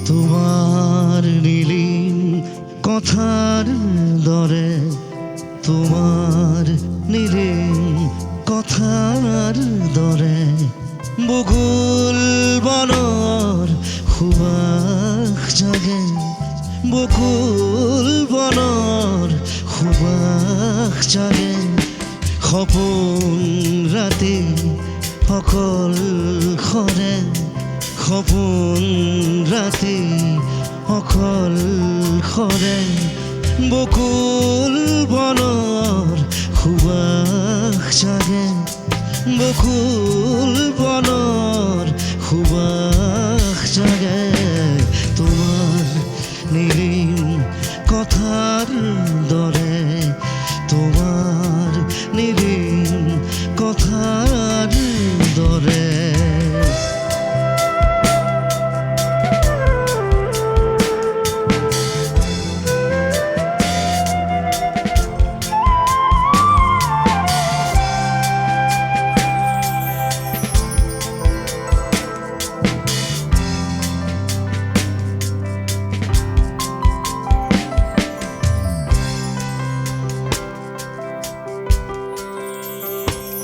তোমার নীলিম কথার দরে, তোমার নীলিম কথার দরে বকুল বনৰ সুবাস জাগে, বকুল বনৰ সুবাস জাগে। সপোন ৰাতি অকল সৰে, সপোন ৰাতি অকল সৰে বকুল বনৰ সুবাস জাগে, বকুল বনৰ সুবাস জাগে। তোমাৰ নীলিম কথাৰ দৰে, তোমাৰ নীলিম কথাৰ দৰে।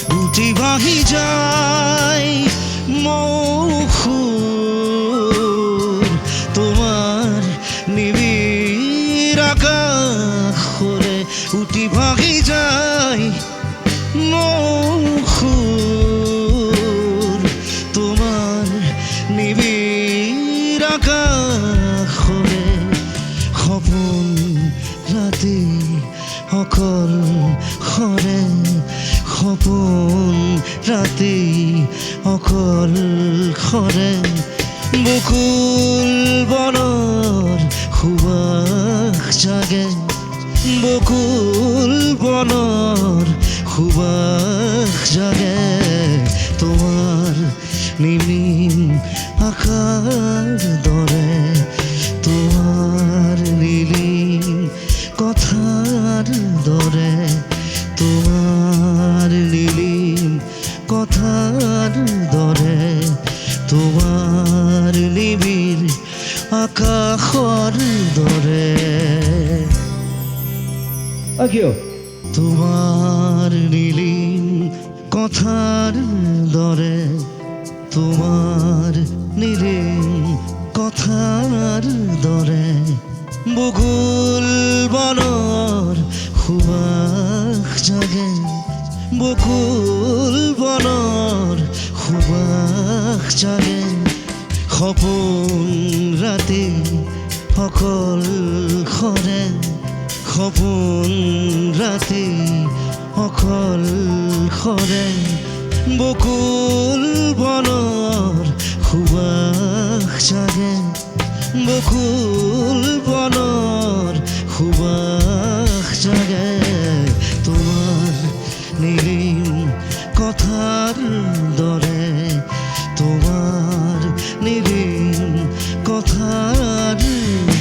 বুটি ভাহি যায় মৌসুর, তোমার নিবিড় আকাশরে উটি ভাহি যায় মৌসুর, তোমার নিবিড় আকাশরে সপোন ৰাতি অকল সৰে, সপোন ৰাতি অকল সৰে বকুল বনৰ সুবাস জাগে, বকুল বনৰ সুবাস জাগে। তোমাৰ নীলিম আকাশৰ দৰে, তোমাৰ নীলিম কথাৰ দৰে, তোমাৰ নীলিম কথার দরে, তোমার নিবিড় আকাশৰ দৰে। তোমার নীলিম কথার দরে, তোমার নীলিম কথার দরে বকুল বনৰ সুবাস জাগে, বকুল বনৰ সুবাস জাগে। সপোন ৰাতি অকল সৰে, সপোন ৰাতি অকল সৰে বকুল বনৰ সুবাস জাগে, বকুল বনৰ সুবাস জাগে। তোমাৰ নীলিম কথাৰ দৰে, তোমাৰ নীলিম কথাৰ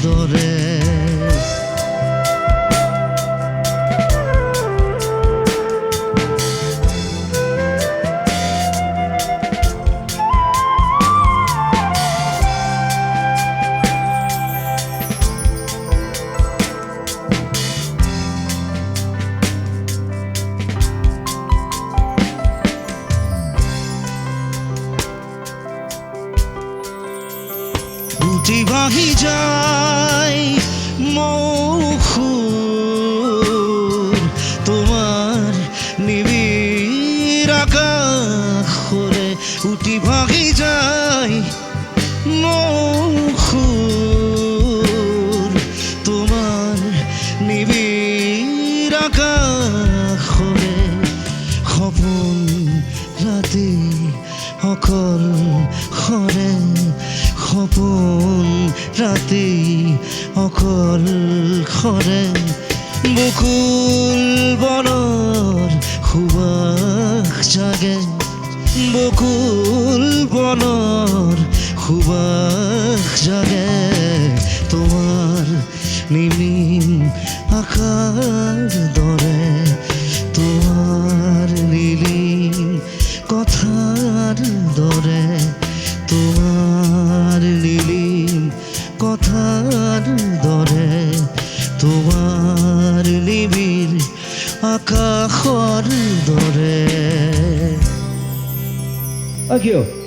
দৰে। বুটি ভাহি যায় মৌসুর, তোমার নিবিড় আকাশরে উটি ভাহি যায় মৌসুর, তোমার নিবিড় আকাশরে সপোন ৰাতি অকল সৰে, সপোন ৰাতি অকল সৰে বকুল বনৰ সুবাস জাগে, বকুল বনৰ সুবাস জাগে। তোমাৰ নীলিম আকাশৰ দৰে, তোমাৰ নীলিম কথাৰ দৰে, তোমাৰ নীলিম আকাশৰ দৰে কিয়